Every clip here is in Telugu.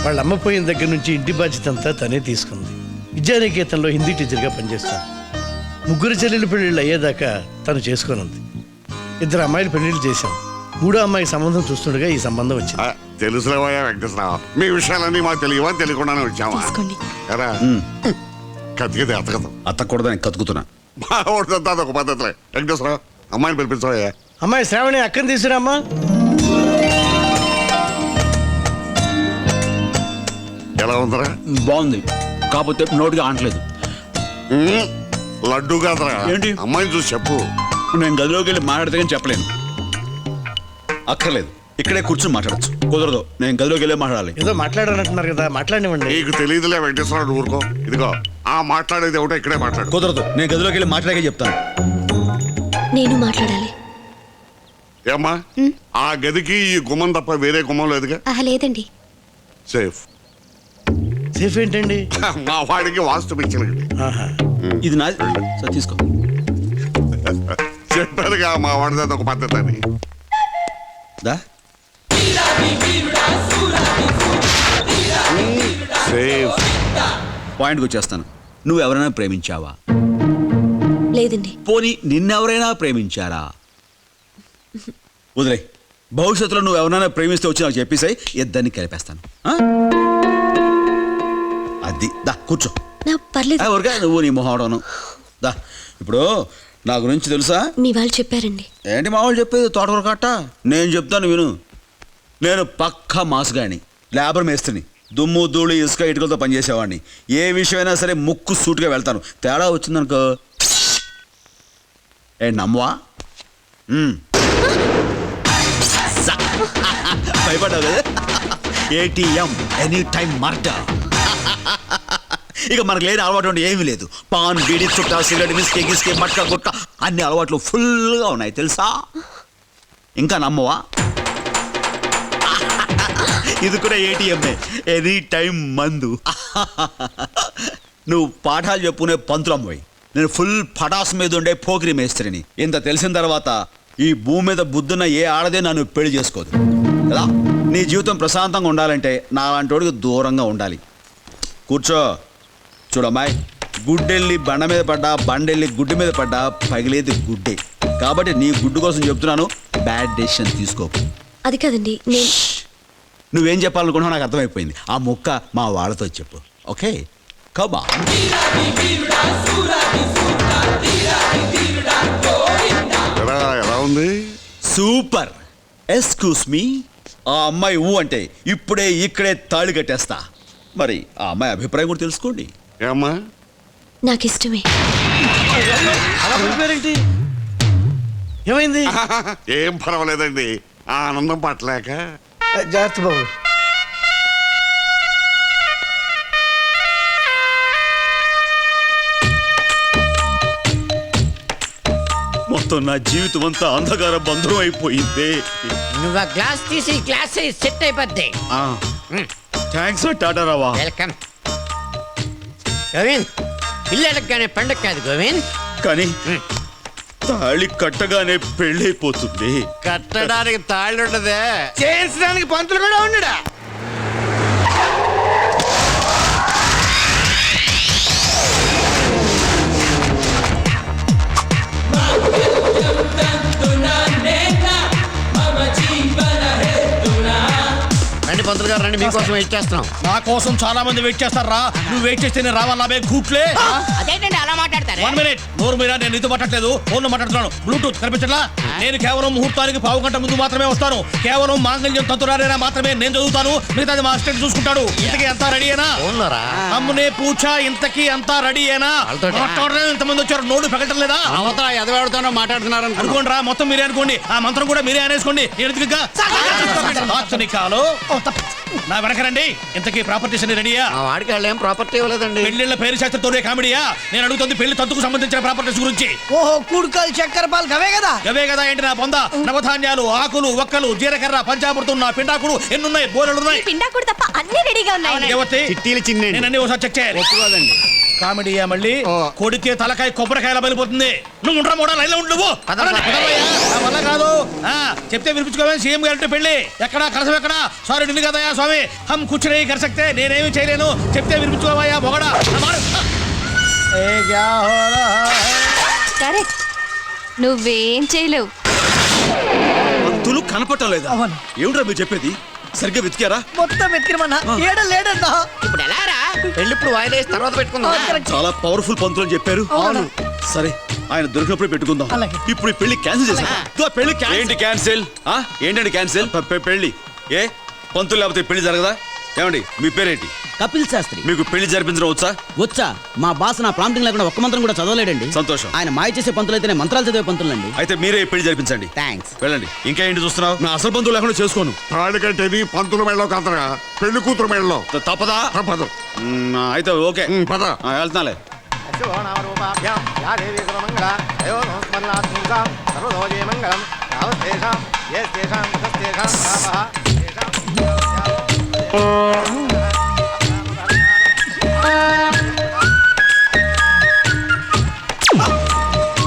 వాళ్ళ అమ్మ పోయిన దగ్గర నుంచి ఇంటి బాధ్యత అంతా తనే తీసుకుంది. విద్యానికేతన్లో హిందీ టీచర్గా పనిచేస్తాను. 3 చెల్లెలు పెళ్ళిళ్ళు అయ్యేదాకా తను చేసుకోనుంది. 2 అమ్మాయిలు పెళ్ళిళ్ళు చేశాం. 3వ అమ్మాయి సంబంధం చూస్తుండగా ఈ సంబంధం వచ్చింది. తెలుసులేవయ్యా వెంకటేశ్వరరావు, మీ విషయాలన్నీ మాకు తెలియవా తెలియకుండానే వచ్చావా? కతికితే అతకదు. అతకూడదని కతుకుతున్నా. బాగుంటుంది అదొక పద్ధతిలే. వెంకటేశ్వరరావు, అమ్మాయిని పిలిపించవయ్యా. అమ్మాయి శ్రావణి, అక్కని తీసుకురామ్మా. ఎలా ఉందరా? బాగుంది, కాకపోతే నోటిగా ఆనట్లేదు. లడ్డు కాదరా. ఏంటి? అమ్మాయిని చూసి చెప్పు. నేను గదిలోకి వెళ్ళి మాట్లాడితే కానీ చెప్పలేను. అక్కర్లేదు, ఇక్కడే కూర్చొని మాట్లాడచ్చు. కుదరదు, నేను గదిలోకి వెళ్ళి మాట్లాడాలి. ఏదో మాట్లాడాలంటున్నారు కదా, మాట్లాడివ్వండి. నీకు తెలియదులే వెంకటేశ్వరరావు, ఊరుకో. ఇదిగో ఆ మాట్లాడేది ఒకటో ఇక్కడే మాట్లాడు. కుదరదు, నేను గదిలోకి వెళ్ళి మాట్లాడే చెప్తాను. నేను మాట్లాడాలి. ఏమ్మా, ఆ గదికి ఈ గుమ్మం తప్ప వేరే గుమ్మం లేదుగా? లేదండి. సేఫ్. సేఫ్ ఏంటండి? మా వాడికి వాస్తు పిచ్చిలకి. ఇది నాది సార్, తీసుకో. చెప్పారుగా మా వాడిది ఒక పద్ధతి అని. దా సేఫ్. పాయింట్కి వచ్చేస్తాను. నువ్వు ఎవరైనా ప్రేమించావా? లేదండి. పోనీ నిన్నెవరైనా ప్రేమించారా? వదిలే, భవిష్యత్తులో నువ్వు ఎవరైనా ప్రేమిస్తే వచ్చి నాకు చెప్పేసాయి, ఇద్దరిని కలిపేస్తాను. అది దా కూర్చో. పర్లేదు. ఊరిగా నువ్వు నీ మొహవడను. దా, ఇప్పుడు నా గురించి తెలుసా? మీ వాళ్ళు చెప్పారండి. ఏంటి మా వాళ్ళు చెప్పేది? తోటకూర కట్ట. నేను చెప్తాను విను. నేను పక్కా మాసుగాని, లేబర్ మేస్త్రిని. దుమ్ము ధూళి ఇసుక ఇటుకలతో పనిచేసేవాడిని. ఏ విషయమైనా సరే ముక్కు సూటుగా వెళ్తాను. తేడా వచ్చిందనుకో నమ్మవా? భయపడ్డావు కదా? ATM, any time murder. ఇక మనకు లేని అలవాటు అంటే ఏమీ లేదు. పాన్, బీడి, చుట్టా, సిగరెట్, విస్కీ, గిస్కీ, మట్కా, గుట్కా అన్ని అలవాట్లు ఫుల్గా ఉన్నాయి తెలుసా? ఇంకా నమ్మవా? ఇది కూడా ఏటీఎంఏ, ఎనీ టైం మందు. నువ్వు పాఠాలు చెప్పుకునే పంతులమ్మవి, నేను ఫుల్ పటాస్ మీద ఉండే పోకిరి మేస్త్రిని. ఇంత తెలిసిన తర్వాత ఈ భూమి మీద బుద్ధున్న ఏ ఆడదే నన్ను పెళ్లి చేసుకోదు కదా. నీ జీవితం ప్రశాంతంగా ఉండాలంటే నాలాంటోడికి దూరంగా ఉండాలి. కూర్చో. చూడమ్మాయి, గుడ్డెళ్ళి బండ మీద పడ్డా, బండెళ్ళి గుడ్డు మీద పడ్డా పగిలేది గుడ్డే. కాబట్టి నీ గుడ్డు కోసం చెప్తున్నాను, బ్యాడ్ డెసిషన్ తీసుకోకు. అది కాదండి, నువ్వేం చెప్పాలనుకున్నావు నాకు అర్థమైపోయింది. ఆ ముక్క మా వాళ్ళతో చెప్పు, ఓకే? కబా. ఎలా ఉంది? సూపర్. ఎక్స్క్యూస్ మీ, ఆ అమ్మాయి ఊ అంటే ఇప్పుడే ఇక్కడే తాళి కట్టేస్తా. మరి ఆ అమ్మాయి అభిప్రాయం కూడా తెలుసుకోండి. ఏమ్మా? నాకు ఇష్టమే. ఏమైంది? ఏం పర్వాలేదండి, ఆ ఆనందం పట్టలేక. జాగ్రత్త బాబు. మొత్తం నా జీవితం అంతా అంధకార బంధం అయిపోయింది. నువ్వు ఆ గ్లాస్ తీసి గ్లాస్ సెట్ అయిపోద్ది. థ్యాంక్స్ టాటా రావా. వెల్కమ్. గోవింద్, ఇల్లు అడగగానే పండగ కాదు గోవింద్. కానీ తాళి కట్టగానే పెళ్ళైపోతుంది. కట్టడానికి తాళ్ళు ఉండదే, చేయించడానికి పంతులు కూడా ఉండడా? రండి పంతులు గారు రండి, మీకోసం వెయిట్ చేస్తున్నాం. నా కోసం చాలా మంది వెయిట్ చేస్తారా? నువ్వు వెయిట్ చేస్తే నేను రావాలా? కూట్లే. అదేంటండి అలా మాట్లాడతారు? 1 మినిట్. నోరు మీరా, నేను నీతో మాట్లాడలేదు, ఫోన్ లో మాట్లాడుతున్నాను. బ్లూటూత్ కనిపించట్లా? నేను కేవలం ముహూర్తానికి 1/2 గంట ముందు మాత్రమే వస్తాను. కేవలం మాంగళ్యం తంతురారేనా మాత్రమే నేను చదువుతాను, మిగతాది మా అసిస్టెంట్ చూసుకుంటాడు. ఇంతకీ అంతా రెడీయేనా? అమ్మునే పూచ, ఇంతకీ అంతా రెడీయేనా? మాట్లాడలేదు, ఇంతమంది వచ్చారు, నోడు పెగటం లేదా? అవతల ఎదవాడుతానో మాట్లాడుతున్నారు అనుకోండి రా, మొత్తం మీరే అనుకోండి. ఆ మంత్రం కూడా మీరే అనేసుకోండి. నా వెనకరండి. ఇంతకీ ప్రాపర్టీస్ అన్ని రెడీయా? మా వాడికి వాళ్ళు ఏం ప్రాపర్టీ ఇవ్వలేదండి. పెళ్లిళ్ళ పేరు శాస్త్రంతోనే కామెడీయా? నేను అడుగుతుంది పెళ్లి తంతుకు సంబంధించిన ప్రాపర్టీస్ గురించి. ఓహో, కూడుకలు, చక్కెర పాలు అవే కదా? అవే కదా ఏంటి నా పొంద? నవధాన్యాలు, ఆకులు, ఒక్కలు, జీలకర్ర, పంచామృతం, నా పిండాకుడు ఎన్నున్నాయి? బోలెడున్నాయి. పిండాకుడు తప్ప అన్ని రెడీగా ఉన్నాయి. చిట్టీలు చిన్న నేను అన్ని ఒకసారి చెక్ చేయాలి. ఒప్పుకోదండి. కామెడీయా మళ్ళీ కొడితే తలకాయ కొబ్బరికాయల బలిపోతుంది. నువ్వు ఉండరా మూడా లైన్లో ఉండు నువ్వు. పదవయ్యా, నా వల్ల కాదు. చెప్తే వినిపించుకోవాలి. సీఎం గారి పెళ్లి ఎక్కడా కలసం ఎక్కడా? సారీ నిన్ను కదయా స్వామి, హమ్ కుచ్ నహీ కర్ సక్తే. నేనేమి చేయలేను, చెప్తే వినిపించుకోవయ్యా మొగడా. కరెక్ట్, నువ్వేం చేయలేవు. పంతులు కనపడటం లేదా? అవును. ఏమిట్రా మీరు చెప్పేది? సరిగ్గా వెతికారా? మొత్తం వెతికిరమన్నా ఏడ లేడన్నా. ఇప్పుడు ఎలా రా? పెళ్లి ఇప్పుడు వాయిదా వేసి తర్వాత పెట్టుకుందాం. చాలా పవర్ఫుల్ పంతులు అని చెప్పారు. అవును. సరే, ఆయన దొరికినప్పుడు పెట్టుకుందాం. అలాగే. ఇప్పుడు ఈ పెళ్లి క్యాన్సిల్ చేసాం. పెళ్లి ఏంటి క్యాన్సిల్? ఏంటండి క్యాన్సిల్? పెళ్లి ఏ పంతులు లేకపోతే పెళ్లి జరగదా? ఏమండి మీ పేరేంటి? కపిల్ శాస్త్రి. మీకు పెళ్లి జరిపించడం వచ్చా? వచ్చా? మా బాస్ నా ప్రాంప్టింగ్ లేకుండా ఒక్క మంత్రం కూడా చదవలేడండి. సంతోషం. ఆయన మాయ చేసే పంతులు అయితేనే మంత్రాలు చదివే పంతులండి. అయితే మీరే ఈ పెళ్లి జరిపించండి. థ్యాంక్స్. వెళ్ళండి. ఇంకా ఏంటి చూస్తున్నావు? నా అసలు పంతులు లేకుండా చేసుకోను. తాళి కట్టేది పంతుల మెళ్ళలో కాదరా, పెళ్లి కూతురు మెళ్ళలో. తప్పదా? తప్పదు. అయితే ఓకే, పద. వెళ్తున్నాలే.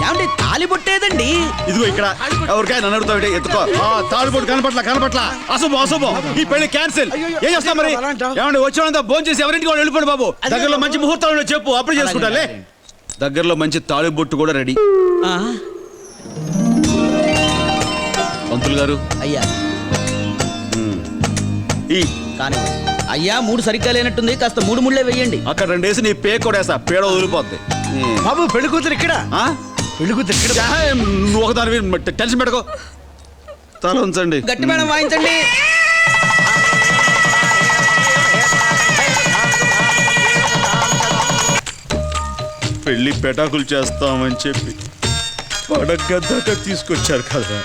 ఏమండి తాలి పుట్టేదండి? ఇదిగో ఇక్కడ. ఎవరికైనా నన్ను అడుగుతావు, ఎత్తుకో. తాళిబొట్టు కనపట్ల అశుభం అశుభం. ఈ పెళ్లి క్యాన్సిల్. ఏం చేస్తాం మరి? ఏమండి వచ్చినంత భోజనం చేసి ఎవరింటికి వాళ్ళు వెళ్ళిపోండి బాబు. దగ్గరలో మంచి ముహూర్తాలు చెప్పు, అప్పుడు చేసుకుంటాలే. దగ్గరలో మంచి తాళిబొట్టు కూడా రెడీ. పంతులు గారు అయ్యా ఈ కానీ అయ్యా 3 సరిగ్గా లేనట్టుంది, కాస్త 3 ముళ్ళే వెయ్యండి. అక్కడ 2 వేసి నీ పేక కొడేస్తా, పేడ వదిలిపోద్ది. బాబు పెళ్లి కూతురు ఇక్కడ. ఆ? పెళ్లి కూతురు ఇక్కడ. నువ్వు ఒకదాని టెన్షన్ పెట్టుకో. తల ఉంచండి. గట్టి మేడం వాయించండి. పెళ్లి పెటాకులు చేస్తామని చెప్పి పడగద్దాక తీసుకొచ్చారు కదా.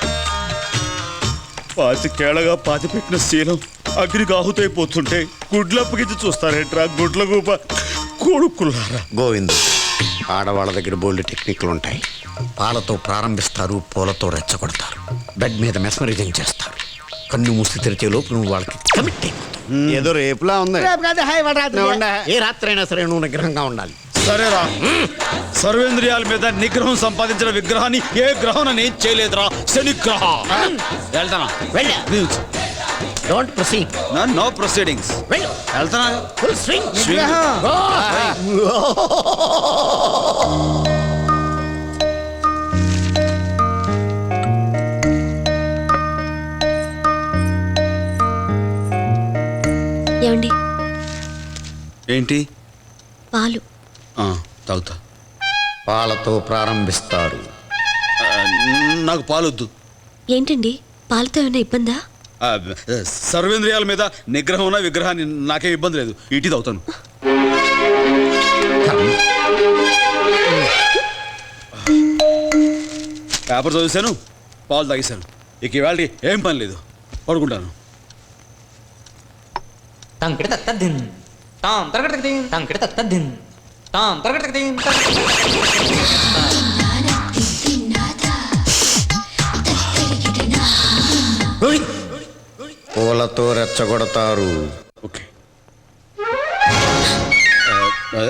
25 ఏళ్ళగా పాతిపెట్టిన శీలం అగ్నికి ఆహుతైపోతుంటే గుడ్లప్పగిచ్చి చూస్తారేంట్రా గుడ్ల గూప కొడుకులారా. గోవింద్, ఆడవాళ్ళ దగ్గర బోల్డ్ టెక్నిక్లు ఉంటాయి. పాలతో ప్రారంభిస్తారు, పూలతో రెచ్చగొడతారు, బెడ్ మీద మెస్మరైజింగ్ చేస్తారు. కన్ను మూసి తెరిచే లోపు నువ్వు వాళ్ళకి కమిట్ అయిపోతావు. ఏదో రేపులా ఉంది. ఏ రాత్రి అయినా సరే నువ్వు నిగ్రహంగా ఉండాలి. సరేరా, సర్వేంద్రియాల మీద నిగ్రహం సంపాదించిన విగ్రహాన్ని ఏ గ్రహం నేను చేయలేదురా, శనిగ్రహ. వెళ్తానా? Don't proceed. No proceedings. వెళ్తానా? Full swing. ఏమండి? ఏంటి? పాలు. తాగుతా. పాలతో ప్రారంభిస్తారు. నాకు పాలొద్దు. ఏంటండి, పాలతో ఏమైనా ఇబ్బందా? సర్వేంద్రియాల మీద నిగ్రహం ఉన్న విగ్రహాన్ని నాకేం ఇబ్బంది లేదు. ఇటీ తాగుతాను. పేపర్ చదివాను, పాలు తాగేశాను. ఇక ఇవాళ ఏం పని లేదు, పడుకుంటాను. తంకిట తత్తదిన్ తాం తరగటదిన్ తంకిట తత్తదిన్ తాం తరగటదిన్. పూలతో రెచ్చగొడతారు. ఓకే.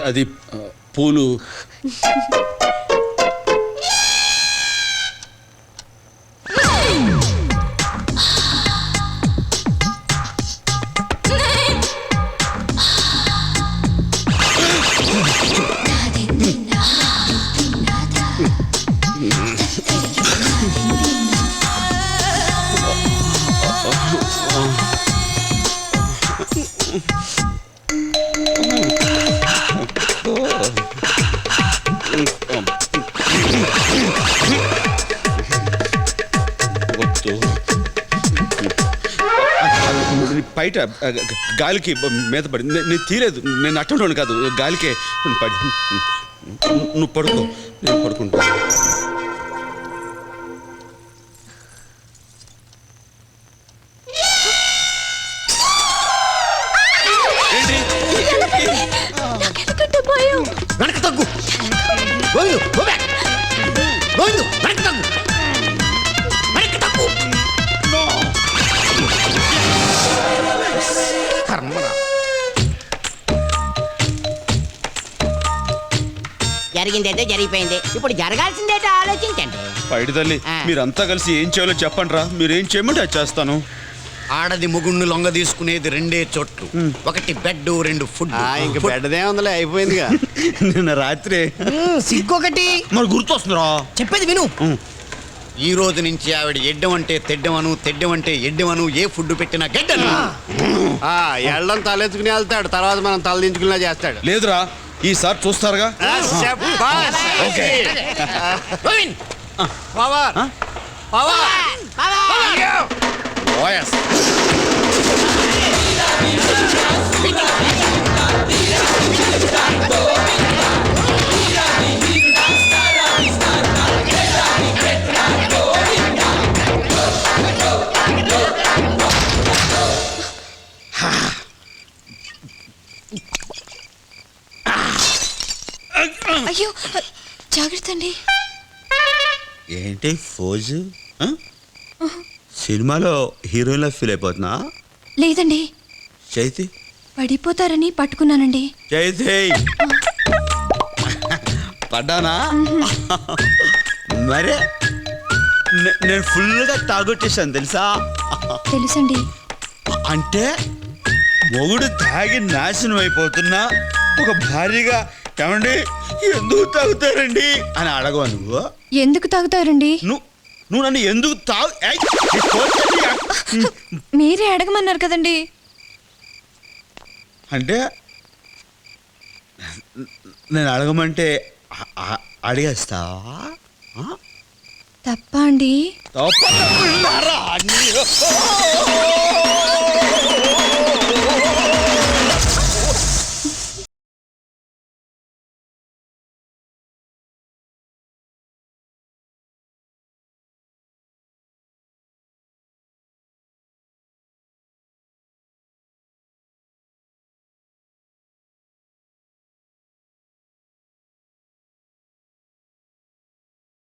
అది పూలు. బయట గాలికి మీద పడి నేను తీయలేదు. నేను అట్టండి కాదు, గాలికే పడి. నువ్వు పడుకో, నేను పడుకుంటా. వెనక్కి తగ్గు. Govindu, go back. గోవిందు, వెనక్కి తగ్గు. వెనక్కి తగ్గు. కర్మరా. జరిగిందైతే జరిగిపోయింది. ఇప్పుడు జరగాల్సిందేటో ఆలోచించండి. పైడి తల్లి ఆ. మీరంతా కలిసి ఏం చేయాలో చెప్పండి రా. మీరు ఏం చేయమంటే అది చేస్తాను. ఆడది మొగుణ్ణి లొంగ తీసుకునేది రెండే చోట్లు, ఒకటి బెడ్, రెండు ఫుడ్. ఇంక బెడ్దే ఉందిలే, అయిపోయిందిగా. నిన్న రాత్రి ఇంకొకటి మరి గుర్తొస్తుందిరా. చెప్పేది విను. ఈ రోజు నుంచి ఆవిడ ఎడ్డం అంటే తెడ్డమను, తెడ్డం అంటే ఎడ్డమను, ఏ ఫుడ్ పెట్టినా గడ్డను. ఎళ్ళం తలెత్తుకుని వెళ్తాడు, తర్వాత మనం తలదించుకునేలా చేస్తాడు. లేదురా, ఈసారి చూస్తారుగా. Okay. Govind, power power OS. అయ్యో జాగ్రత్త అండి. ఏంటి ఫోజు? ఆ? సినిమాలో హీరోయిన్లా ఫీల్ అయిపోతున్నా? లేదండి, చైతి పడిపోతారని పట్టుకున్నానండి. చైతి పడ్డానా? మరే నేను ఫుల్గా తాగొట్టేశాను తెలుసా? తెలుసండి. అంటే మొగుడు తాగి నాశనం అయిపోతున్నా ఒక భార్యగా ఏమండి ఎందుకు తాగుతారండి అని అడగవా నువ్వు? ఎందుకు తాగుతారండి? నువ్వు నన్ను ఎందుకు తాగు మీరే అడగమన్నారు కదండి. అంటే నేను అడగమంటే అడిగేస్తావా? తప్ప అండి? తప్ప